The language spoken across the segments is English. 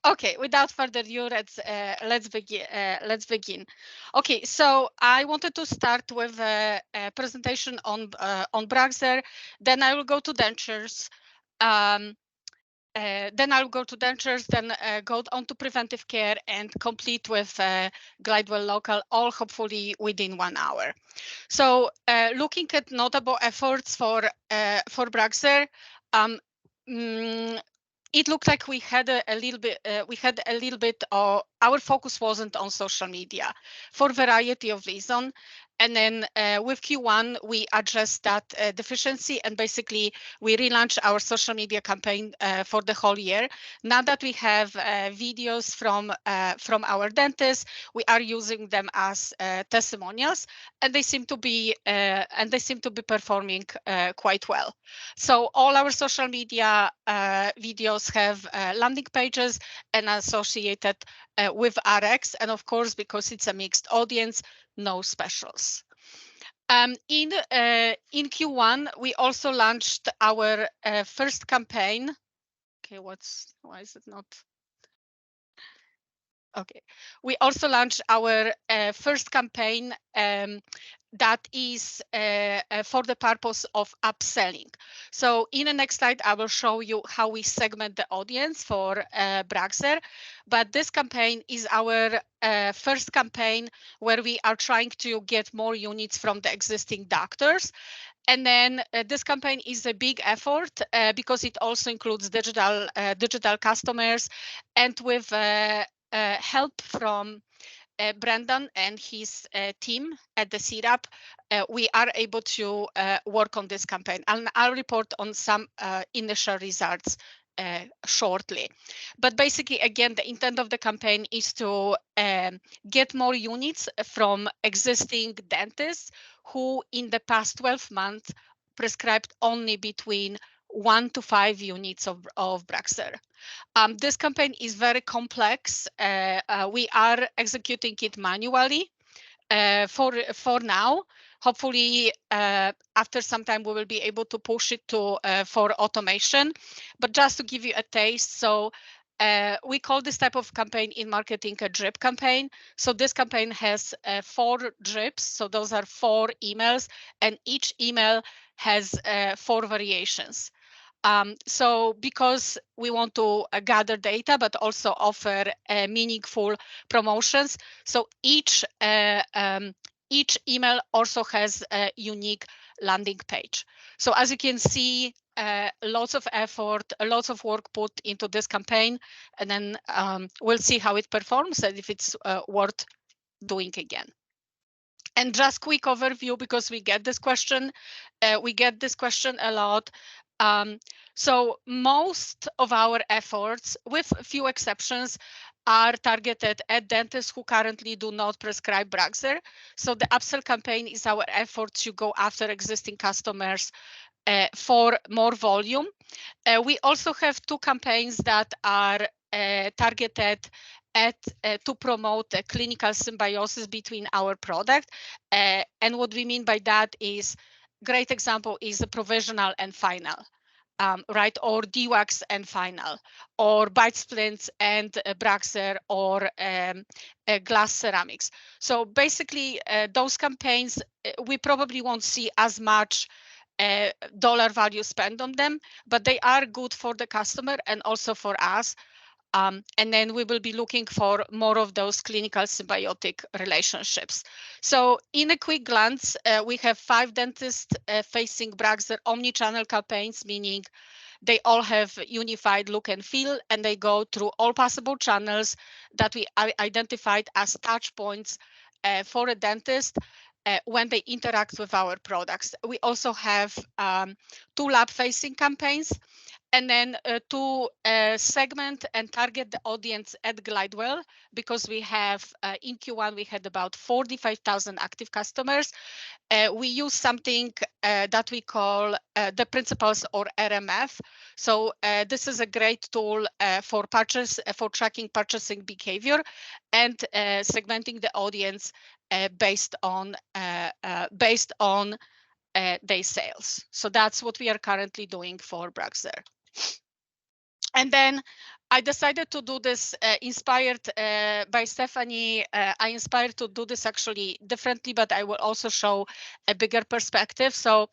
Okay, without further ado, let's begin. Okay, so I wanted to start with a presentation on BruxZir. Then I will go to dentures. Then I'll go to dentures, then go on to preventive care and complete with Glidewell Local, all hopefully within 1 hour. So looking at notable efforts for BruxZir, it looked like we had a little bit of, our focus wasn't on social media for a variety of reasons. And then with Q1, we addressed that deficiency, and basically we relaunched our social media campaign for the whole year. Now that we have videos from our dentists, we are using them as testimonials, and they seem to be performing quite well. So all our social media videos have landing pages and associated with RX, and of course, because it's a mixed audience, no specials. In Q1, we also launched our first campaign. Okay, why is it not? Okay, we also launched our first campaign that is for the purpose of upselling. So in the next slide, I will show you how we segment the audience for BruxZir. But this campaign is our first campaign where we are trying to get more units from the existing doctors. And then this campaign is a big effort because it also includes digital customers, and with help from Brendan and his team at the CRAP, we are able to work on this campaign. And I'll report on some initial results shortly. But basically, again, the intent of the campaign is to get more units from existing dentists who in the past 12 months prescribed only between 1 to 5 units of BruxZir. This campaign is very complex. We are executing it manually for now. Hopefully, after some time, we will be able to push it to for automation. But just to give you a taste, so we call this type of campaign in marketing a drip campaign. So this campaign has 4 drips. So those are 4 emails, and each email has 4 variations. So because we want to gather data, but also offer meaningful promotions, so each email also has a unique landing page. So as you can see, lots of effort, lots of work put into this campaign, and then we'll see how it performs and if it's worth doing again. And just quick overview, because we get this question a lot. So most of our efforts, with a few exceptions, are targeted at dentists who currently do not prescribe BruxZir. So the upsell campaign is our effort to go after existing customers for more volume. We also have 2 campaigns that are targeted at to promote a clinical symbiosis between our product. And what we mean by that is, great example is the provisional and final. Right, or DWAX and final, or bite splints and BruxZir, or glass ceramics. So basically, those campaigns, we probably won't see as much dollar value spent on them, but they are good for the customer and also for us. And then we will be looking for more of those clinical symbiotic relationships. So in a quick glance, we have 5 dentists facing BruxZir omni-channel campaigns, meaning they all have unified look and feel, and they go through all possible channels that we identified as touch points for a dentist when they interact with our products. We also have 2 lab-facing campaigns, and then to segment and target the audience at Glidewell, because we have in Q1 we had about 45,000 active customers. We use something that we call the principles, or RMF. So this is a great tool for tracking purchasing behavior and segmenting the audience based on their sales. So that's what we are currently doing for BruxZir. And then I decided to do this inspired by Stephanie. I inspired to do this actually differently, but I will also show a bigger perspective. So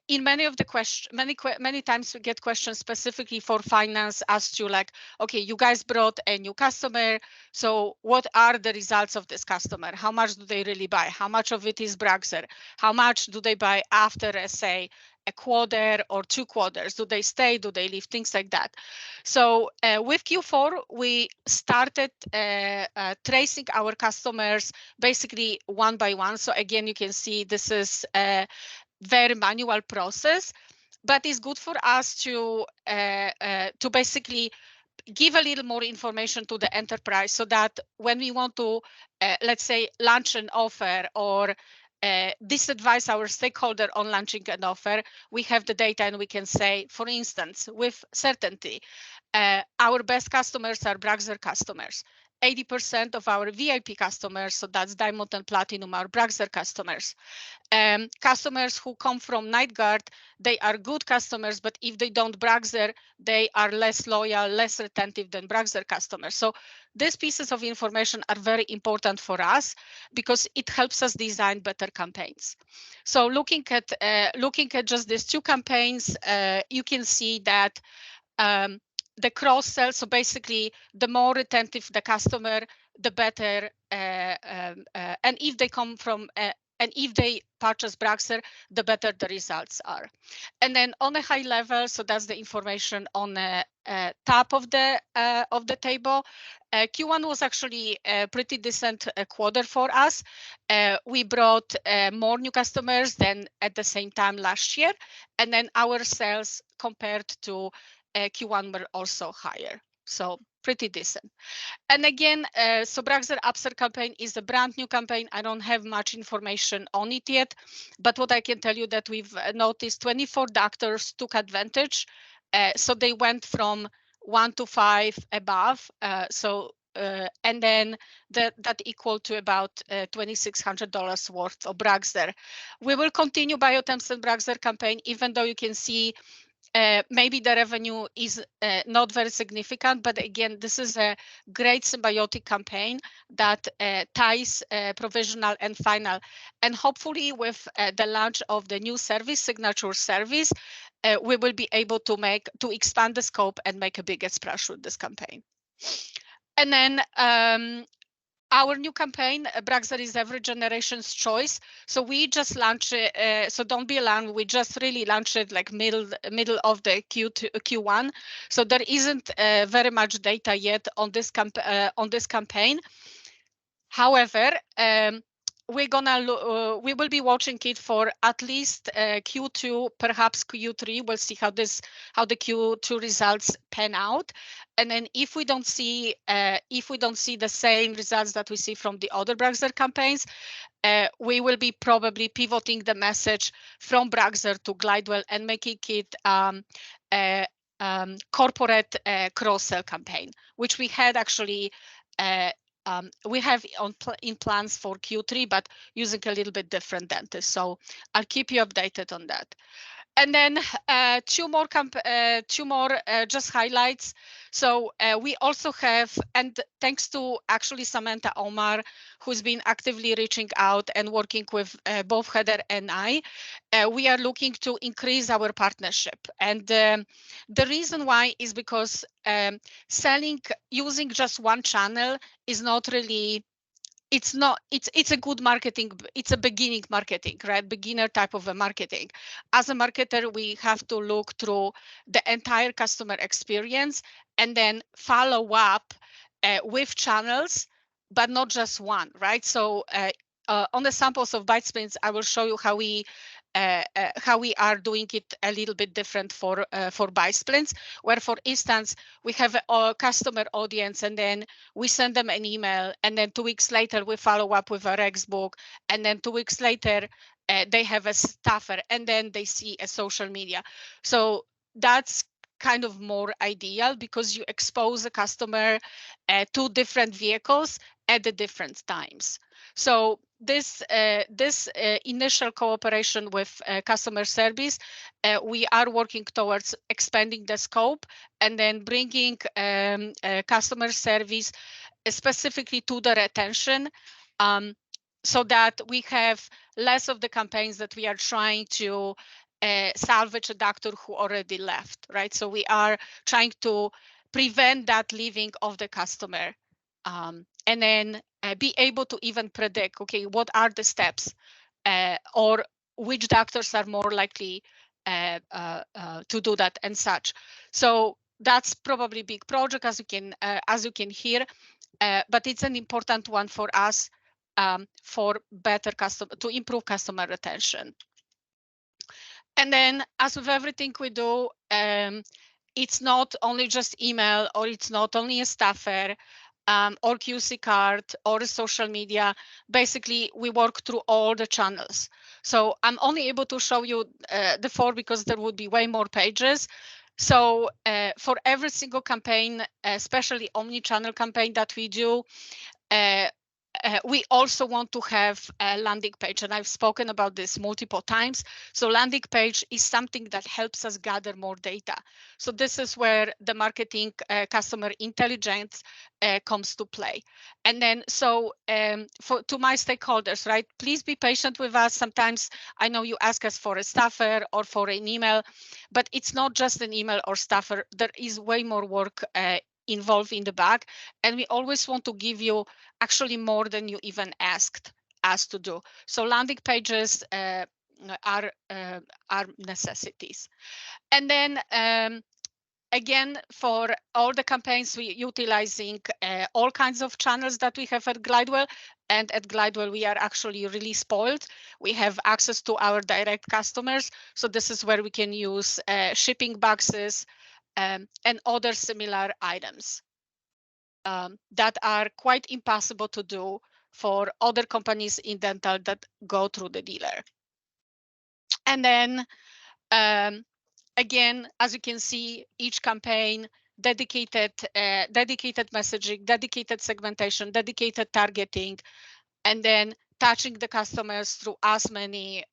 in many of the questions, many times we get questions specifically for finance as to like, okay, you guys brought a new customer. So what are the results of this customer? How much do they really buy? How much of it is BruxZir? How much do they buy after, say, a quarter or 2 quarters? Do they stay? Do they leave? Things like that. So with Q4, we started tracing our customers basically one by one. So again, you can see this is very manual process, but it's good for us to basically give a little more information to the enterprise so that when we want to, let's say, launch an offer or disadvise our stakeholder on launching an offer, we have the data and we can say, for instance, with certainty, our best customers are BruxZir customers. 80% of our VIP customers, so that's Diamond and Platinum, are BruxZir customers. Customers who come from NightGuard, they are good customers, but if they don't BruxZir, they are less loyal, less retentive than BruxZir customers. So these pieces of information are very important for us because it helps us design better campaigns. So looking at just these 2 campaigns, you can see that the cross sell. So basically, the more retentive the customer, the better. And if they come from and if they purchase BruxZir, the better the results are. And then on a high level, so that's the information on the top of the table. Q1 was actually a pretty decent quarter for us. We brought more new customers than at the same time last year, and then our sales compared to Q1 were also higher, so pretty decent. And again, so BruxZir Upsell campaign is a brand new campaign. I don't have much information on it yet, but what I can tell you that we've noticed 24 doctors took advantage. So they went from 1 to 5 above. And then that equal to about $2,600 worth of BruxZir. We will continue Biotemps and BruxZir campaign, even though you can see maybe the revenue is not very significant, but again, this is a great symbiotic campaign that ties provisional and final. And hopefully with the launch of the new service, Signature Service, we will be able to expand the scope and make a bigger splash with this campaign. And then our new campaign, BruxZir is every generation's choice. So we just launched it. So don't be alarmed. We just really launched it like middle of the Q1. So there isn't very much data yet on this campaign. However, we will be watching it for at least Q2, perhaps Q3. We'll see how the Q2 results pan out, and then if we don't see the same results that we see from the other BruxZir campaigns, we will be probably pivoting the message from BruxZir to Glidewell and making it a corporate cross-sell campaign, which we had actually. We have in plans for Q3, but using a little bit different dentist. So I'll keep you updated on that. And then two more just highlights. So we also have, and thanks to actually Samantha Omar, who's been actively reaching out and working with both Heather and I, we are looking to increase our partnership. And the reason why is because using just one channel is not really, it's a good marketing, it's a beginning marketing, right? Beginner type of a marketing. As a marketer, we have to look through the entire customer experience and then follow up with channels, but not just one, right? So on the samples of ByteSprints, I will show you how we are doing it a little bit different for ByteSprints, where, for instance, we have a customer audience and then we send them an email, and then 2 weeks later we follow up with a Rex book, and then 2 weeks later they have a staffer, and then they see a social media. So that's kind of more ideal because you expose a customer to different vehicles, at the different times. So this initial cooperation with customer service, we are working towards expanding the scope and then bringing customer service specifically to the retention, so that we have less of the campaigns that we are trying to salvage a doctor who already left, right? So we are trying to prevent that leaving of the customer, and then be able to even predict, okay, what are the steps, or which doctors are more likely to do that and such. So that's probably a big project, as you can hear, but it's an important one for us, for to improve customer retention. And then, as with everything we do, it's not only just email, or it's not only a staffer, or QC card, or social media. Basically, we work through all the channels. So I'm only able to show you the 4 because there would be way more pages. So for every single campaign, especially omni-channel campaign that we do, we also want to have a landing page, and I've spoken about this multiple times. So landing page is something that helps us gather more data. So this is where the marketing customer intelligence comes to play. And then, so to my stakeholders, right, please be patient with us. Sometimes I know you ask us for a staffer or for an email, but it's not just an email or staffer. There is way more work involved in the back, and we always want to give you actually more than you even asked us to do. So landing pages are necessities. And then again, for all the campaigns, we utilizing all kinds of channels that we have at Glidewell. And at Glidewell, we are actually really spoiled. We have access to our direct customers. So this is where we can use shipping boxes and other similar items that are quite impossible to do for other companies in dental that go through the dealer. And then again, as you can see, each campaign, dedicated messaging, dedicated segmentation, dedicated targeting, and then touching the customers through as many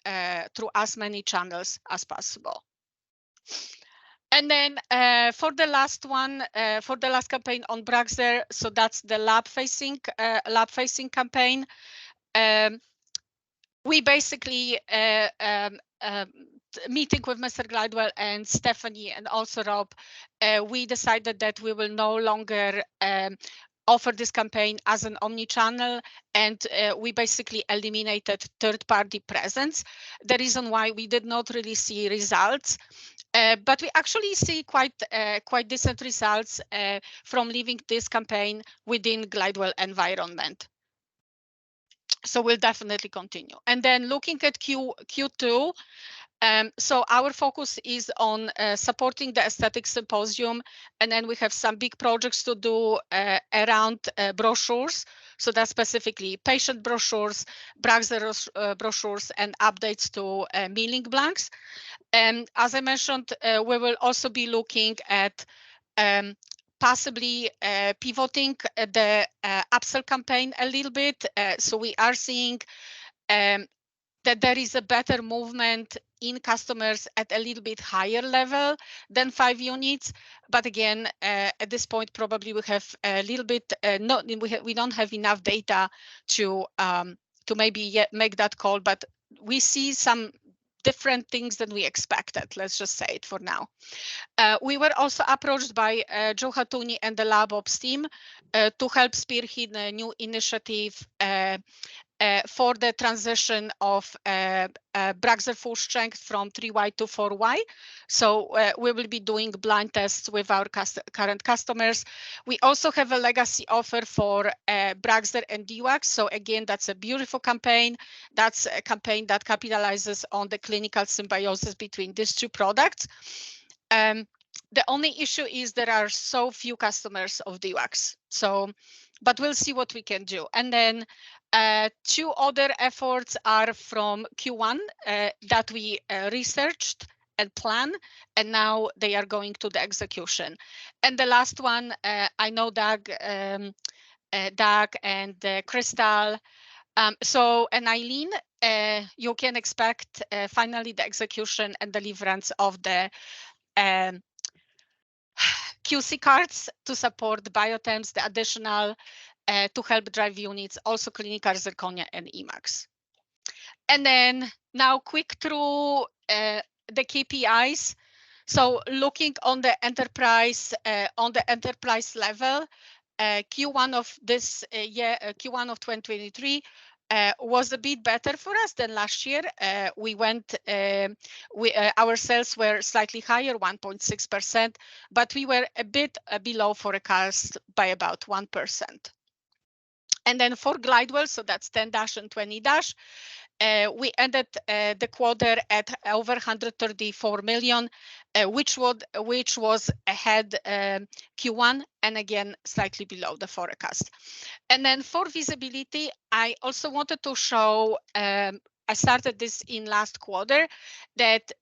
channels as possible. And then for the last one, for the last campaign on BruxZir, so that's the lab-facing campaign. We basically meeting with Mr. Glidewell and Stephanie and also Rob, we decided that we will no longer offer this campaign as an omni-channel, and we basically eliminated third-party presence. The reason why we did not really see results, but we actually see quite decent results from leaving this campaign within Glidewell environment. So we'll definitely continue. And then looking at Q2, so our focus is on supporting the aesthetic symposium, and then we have some big projects to do around brochures. So that's specifically patient brochures, BruxZir brochures, and updates to mailing blanks. And as I mentioned, we will also be looking at possibly pivoting the upsell campaign a little bit. So we are seeing that there is a better movement in customers at a little bit higher level than 5 units. But again, at this point, probably we have a little bit, we don't have enough data to maybe yet make that call, but we see some different things than we expected. Let's just say it for now. We were also approached by Joe Hatuni and the LabOps team to help spearhead a new initiative for the transition of BruxZir full strength from 3Y to 4Y. So we will be doing blind tests with our current customers. We also have a legacy offer for BruxZir and DWAX. So again, that's a beautiful campaign. That's a campaign that capitalizes on the clinical symbiosis between these two products. The only issue is there are so few customers of DWAX. So, but we'll see what we can do. And then 2 other efforts are from Q1 that we researched and planned, and now they are going to the execution. And the last one, I know Doug Doug and Crystal. And Eileen, you can expect finally the execution and deliverance of the QC cards to support the biotemps, the additional to help drive units, also clinical zirconia and Emacs. And then now quick through the KPIs. So looking on the enterprise level, Q1 of this year, Q1 of 2023 was a bit better for us than last year. Our sales were slightly higher, 1.6%, but we were a bit below forecast by about 1%. And then for Glidewell, so that's 10- and 20-, we ended the quarter at over 134 million, which was ahead Q1 and again slightly below the forecast. And then for visibility, I also wanted to show, I started this in last quarter, that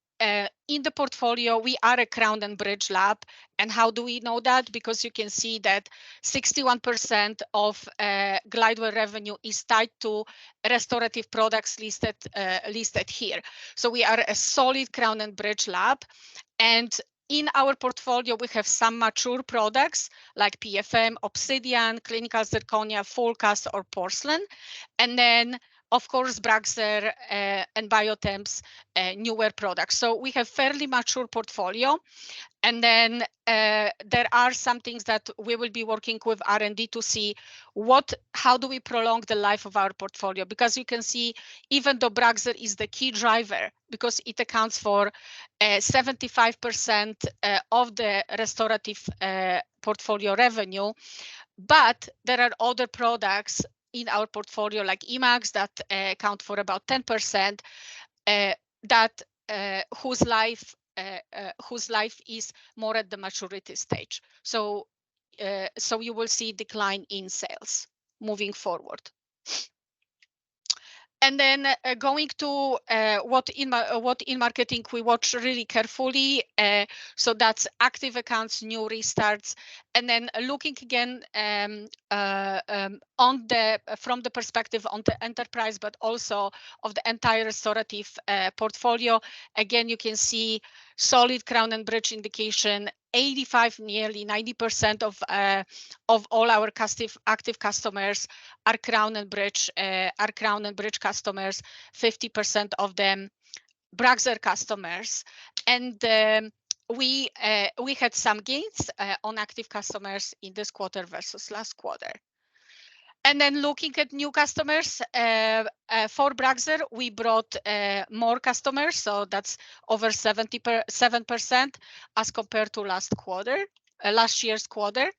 in the portfolio, we are a crown and bridge lab. And how do we know that? Because you can see that 61% of Glidewell revenue is tied to restorative products listed here. So we are a solid crown and bridge lab. And in our portfolio, we have some mature products like PFM, Obsidian, Clinical Zirconia, Fullcast, or Porcelain. And then, of course, BruxZir and Biotemps, newer products. So we have fairly mature portfolio. And then there are some things that we will be working with R&D to see how do we prolong the life of our portfolio? Because you can see, even though BruxZir is the key driver, because it accounts for 75% of the restorative portfolio revenue, but there are other products in our portfolio like Emacs that account for about 10%, whose life is more at the maturity stage. So you will see decline in sales moving forward. And then going to what in marketing we watch really carefully. So that's active accounts, new restarts, and then looking again from the perspective on the enterprise, but also of the entire restorative portfolio. Again, you can see solid crown and bridge indication. 85, nearly 90% of all our active customers are crown and bridge customers. 50% of them BruxZir customers, and we had some gains on active customers in this quarter versus last quarter. And then looking at new customers, for BruxZir, we brought more customers, so that's over 7% as compared to last year's quarter.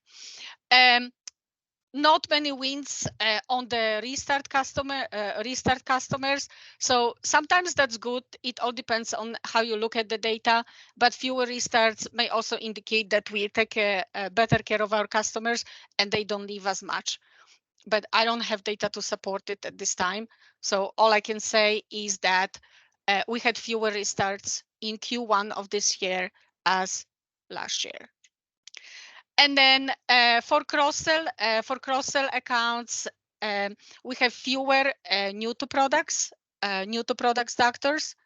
Not many wins on the restart customers. So sometimes that's good. It all depends on how you look at the data, but fewer restarts may also indicate that we take better care of our customers and they don't leave as much. But I don't have data to support it at this time. So all I can say is that we had fewer restarts in Q1 of this year as last year. And then for cross-sell accounts, we have fewer new to products doctors.